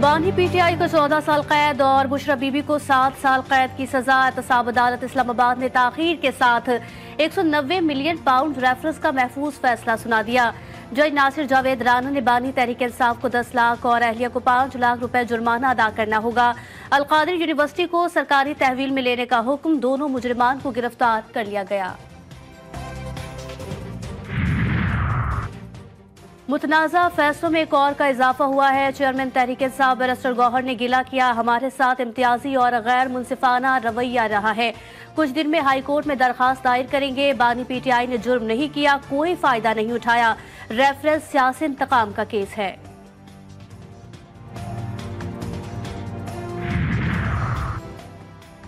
बानी पीटीआई को 14 साल कैद और बुशरा बीबी को 7 साल कैद की सजा। एहतसाब अदालत इस्लामाबाद ने ताखीर के साथ 190 मिलियन पाउंड रेफरेंस का महफूज फैसला सुना दिया। जज नासिर जावेद राना ने बानी तहरीक इंसाफ को 10 लाख और अहलिया को 5 लाख रुपए जुर्माना अदा करना होगा। अलकादिर यूनिवर्सिटी को सरकारी तहवील में लेने का हुक्म। दोनों मुजरिमान को गिरफ्तार कर लिया गया। मुतनाज़ा फैसलों में एक और का इजाफा हुआ है। चेयरमैन तहरीक इंसाफ बैरिस्टर गौहर ने गिला किया, हमारे साथ इम्तियाजी और गैर मुनसिफाना रवैया रहा है। कुछ दिन में हाई कोर्ट में दरखास्त दायर करेंगे। बानी पीटीआई ने जुर्म नहीं किया, कोई फायदा नहीं उठाया। रेफरेंस सियासी इंतकाम का केस है।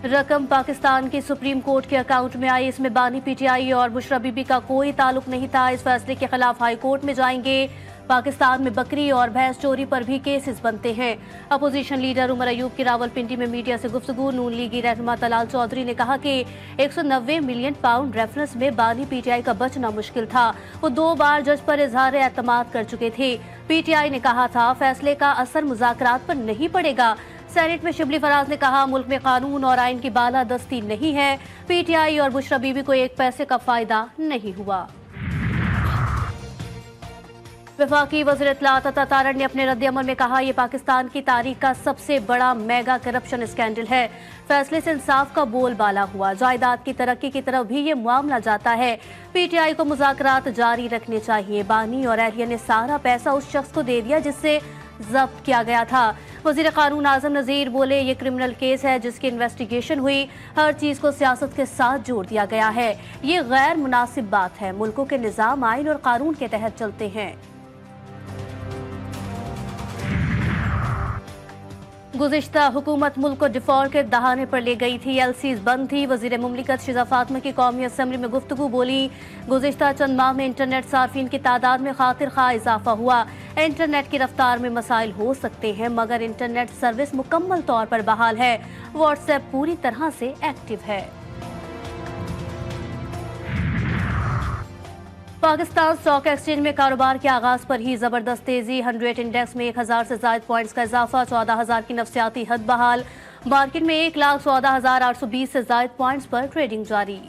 रकम पाकिस्तान की सुप्रीम कोर्ट के अकाउंट में आई। इसमें बानी पीटीआई और बुशरा बीबी का कोई ताल्लुक नहीं था। इस फैसले के खिलाफ हाई कोर्ट में जाएंगे। पाकिस्तान में बकरी और भैंस चोरी पर भी केसेस बनते हैं। अपोजिशन लीडर उमर अयूब की रावलपिंडी में मीडिया से गुफ्तगू। नून लीगी रहनुमा तलाल चौधरी ने कहा कि 190 मिलियन पाउंड रेफरेंस में बानी पीटीआई का बचना मुश्किल था। वो 2 बार जज पर इजहार एतमाद कर चुके थे। पीटीआई ने कहा था फैसले का असर मुज़ाकरात पर नहीं पड़ेगा। सेनेट में शिबली फराज ने कहा मुल्क में कानून और आइन की बालादस्ती नहीं है। पीटीआई और बुशरा बीबी को 1 पैसे का फायदा नहीं हुआ। वफाकी वज़ीर इत्तलात अता तारड़ ने अपने रद्द-ए-अमल में कहा, यह पाकिस्तान की तारीख का सबसे बड़ा मेगा करप्शन स्कैंडल है। फैसले से इंसाफ का बोलबाला हुआ। जायदाद की तरक्की की तरफ भी ये मामला जाता है। पीटीआई को मुज़ाकरात जारी रखने चाहिए। बानी और एहलिया ने सारा पैसा उस शख्स को दे दिया जिससे जब्त किया गया था। वज़ीर कानून आज़म नज़ीर बोले, ये क्रिमिनल केस है जिसकी इन्वेस्टिगेशन हुई। हर चीज़ को सियासत के साथ जोड़ दिया गया है। ये गैर मुनासिब बात है। मुल्कों के निज़ाम आइन और कानून के तहत चलते हैं। गुज़िश्ता हुकूमत मुल्क को डिफॉल्ट के दहाने पर ले गई थी। एलसीज बंद थी। वज़ीर मुमलिकत शिजा फातिमा की कौमी असम्बली में गुफ्तगू बोली, गुज़िश्ता चंद माह में इंटरनेट सार्फिन की तादाद में खातिर खा इजाफा हुआ। इंटरनेट की रफ्तार में मसाइल हो सकते हैं मगर इंटरनेट सर्विस मुकम्मल तौर पर बहाल है। व्हाट्सएप पूरी तरह से एक्टिव है। पाकिस्तान स्टॉक एक्सचेंज में कारोबार के आगाज पर ही जबरदस्त तेजी। 100 इंडेक्स में 1000 से ज्यादा पॉइंट्स का इजाफा। 14,000 की नफसियाती हद बहाल। मार्केट में 1,14,820 से ज्यादा पॉइंट्स पर ट्रेडिंग जारी।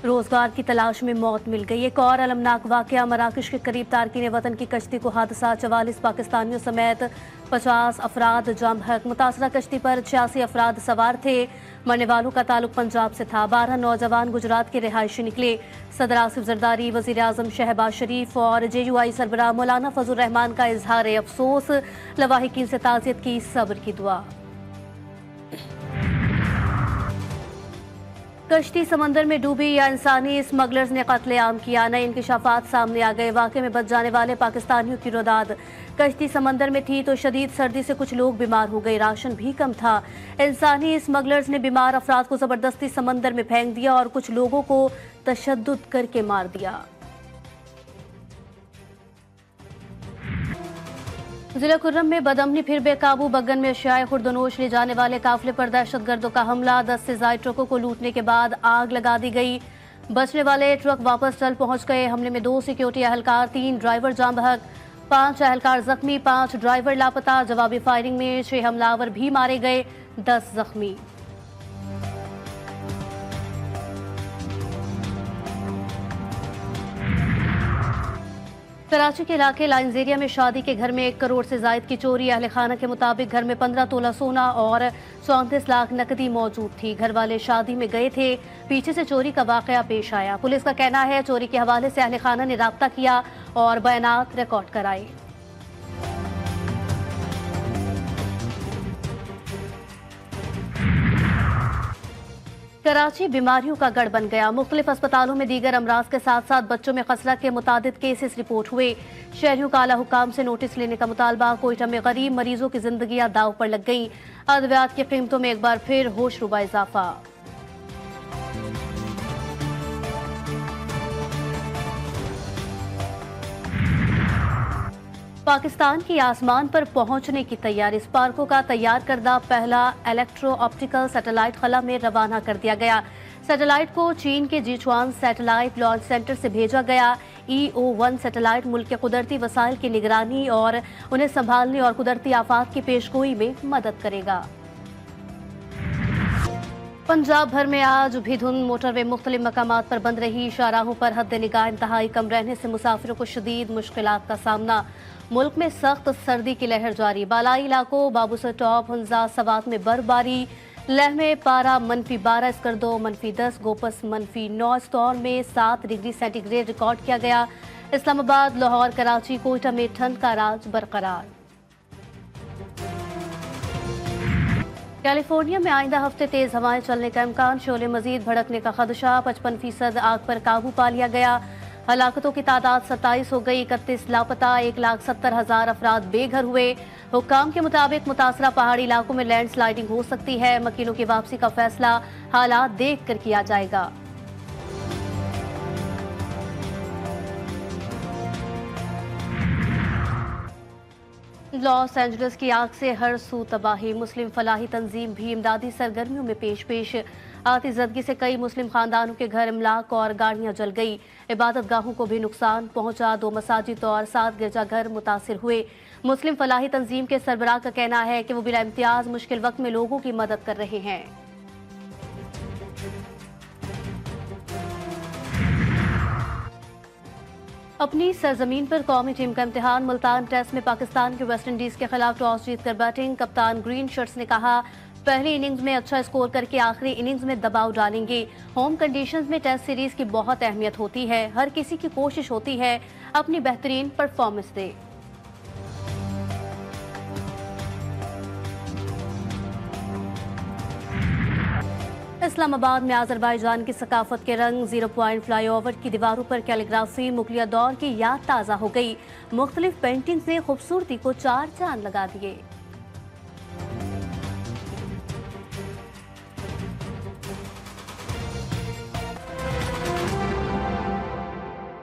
रोजगार की तलाश में मौत मिल गई। एक और अलमनाक वाकया मराकश के करीब तारकीन वतन की कश्ती को हादसा। 44 पाकिस्तानियों समेत 50 अफराद जाम बहक। मुतासरा कश्ती पर 86 अफराद सवार थे। मरने वालों का ताल्लुक पंजाब से था। 12 नौजवान गुजरात के रिहायशी निकले। सदर आसिफ जरदारी, वजीर आजम शहबाज शरीफ और JUI सरबराह मौलाना फजल रहमान का इजहार अफसोस। लवाहिकीन से ताज़ियत की, सब्र की दुआ। कश्ती समंदर में डूबी या इंसानी स्मगलर्स ने कत्लेआम किया। नए इंकशाफात सामने आ गए। वाक़े में बच जाने वाले पाकिस्तानियों की रोदाद। कश्ती समंदर में थी तो शदीद सर्दी से कुछ लोग बीमार हो गए। राशन भी कम था। इंसानी स्मगलर्स ने बीमार अफराद को जबरदस्ती समंदर में फेंक दिया और कुछ लोगों को तशद्दुद करके मार दिया। जिला कुर्रम में बदअमनी फिर बेकाबू। बगन में अशियाए खुर्दनोश ले जाने वाले काफिले पर दहशतगर्दों का हमला। 10 से ज्यादा ट्रकों को लूटने के बाद आग लगा दी गई। बचने वाले ट्रक वापस चल पहुंच गए। हमले में 2 सिक्योरिटी एहलकार, 3 ड्राइवर जाम बहक, 5 एहलकार जख्मी, 5 ड्राइवर लापता। जवाबी फायरिंग में 6 हमलावर भी मारे गए, 10 जख्मी। कराची के इलाके लाइंजेरिया में शादी के घर में 1 करोड़ से जायद की चोरी। अहले खाना के मुताबिक घर में 15 तोला सोना और 34 लाख नकदी मौजूद थी। घर वाले शादी में गए थे, पीछे से चोरी का वाकया पेश आया। पुलिस का कहना है चोरी के हवाले से अहले खाना ने राब्ता किया और बयानात रिकॉर्ड कराए। कराची बीमारियों का गढ़ बन गया। मुख्तलिफ अस्पतालों में दीगर अमराज के साथ साथ बच्चों में खसरा के मुतादिद केसेस रिपोर्ट हुए। शहरियों का आला हुकाम से नोटिस लेने का मुतालबा। कोयटा में गरीब मरीजों की जिंदगियां दाव पर लग गईं। अद्वियात की कीमतों में एक बार फिर होशरुबा इजाफा। पाकिस्तान की आसमान पर पहुंचने की तैयारी। स्पार्को का तैयार करदा पहला इलेक्ट्रो ऑप्टिकल सैटेलाइट खला में रवाना कर दिया गया। सैटेलाइट को चीन के जिचुआन सैटेलाइट लॉन्च सेंटर से भेजा गया। EO-1 सैटेलाइट मुल्क के कुदरती वसाइल की निगरानी और उन्हें संभालने और कुदरती आफात की पेशगोई में मदद करेगा। पंजाब भर में आज भी धुंध, मोटरवे मुख्तलिफ मकामात पर बंद रही। शाहराहों पर हद निगाह इंतहाई कम रहने से मुसाफिरों को शदीद मुश्किलात का सामना। मुल्क में सख्त सर्दी की लहर जारी। बालाई इलाकों बाबूसर टॉप, हुंजा, सवात में बर्फबारी। लेह में पारा -12, स्कर्दो -10, गोपस -9, स्टोर में 7 डिग्री सेंटीग्रेड रिकॉर्ड किया गया। इस्लामाबाद, लाहौर, कराची, कोयटा में ठंड का राज बरकरार। कैलिफोर्निया में आइंदा हफ्ते तेज हवाएं चलने का इम्कान, शोले मजीद भड़कने का खदशा। 55% आग पर काबू पा लिया गया। हलाकतों की तादाद 27 हो गई। 31 लापता, 1,70,000 अफराद बेघर हुए। हुक्काम के मुताबिक मुतासरा पहाड़ी इलाकों में लैंडस्लाइडिंग हो सकती है। मकीनों की वापसी का फैसला हालात देख कर किया जाएगा। लॉस एंजलिस की आग से हर सू तबाही। मुस्लिम फलाही तंजीम भी इमदादी सरगर्मियों में पेश। आतिशज़दगी से कई मुस्लिम खानदानों के घर, इमलाक और गाड़ियां जल गई। इबादत गाहों को भी नुकसान पहुंचा। 2 मसाजिद और 7 गिरजाघर मुतासिर हुए। मुस्लिम फलाही तंजीम के सरबराह का कहना है कि वो बिला इम्तियाज मुश्किल वक्त में लोगों की मदद कर रहे हैं। अपनी सरजमीन पर कौमी टीम का इम्तिहान। मुल्तान टेस्ट में पाकिस्तान के वेस्ट इंडीज के खिलाफ टॉस जीतकर बैटिंग। कप्तान ग्रीन शर्ट्स ने कहा, पहली इनिंग्स में अच्छा स्कोर करके आखिरी इनिंग्स में दबाव डालेंगे। होम कंडीशंस में टेस्ट सीरीज की बहुत अहमियत होती है। हर किसी की कोशिश होती है अपनी बेहतरीन परफॉर्मेंस दे। इस्लामाबाद में अजरबैजान की सकाफत के रंग। 0 पॉइंट फ्लाईओवर की दीवारों पर कैलीग्राफी, मुगलिया दौर की याद ताज़ा हो गई। मुख्तलिफ पेंटिंग्स ने खूबसूरती को 4 चांद लगा दिए।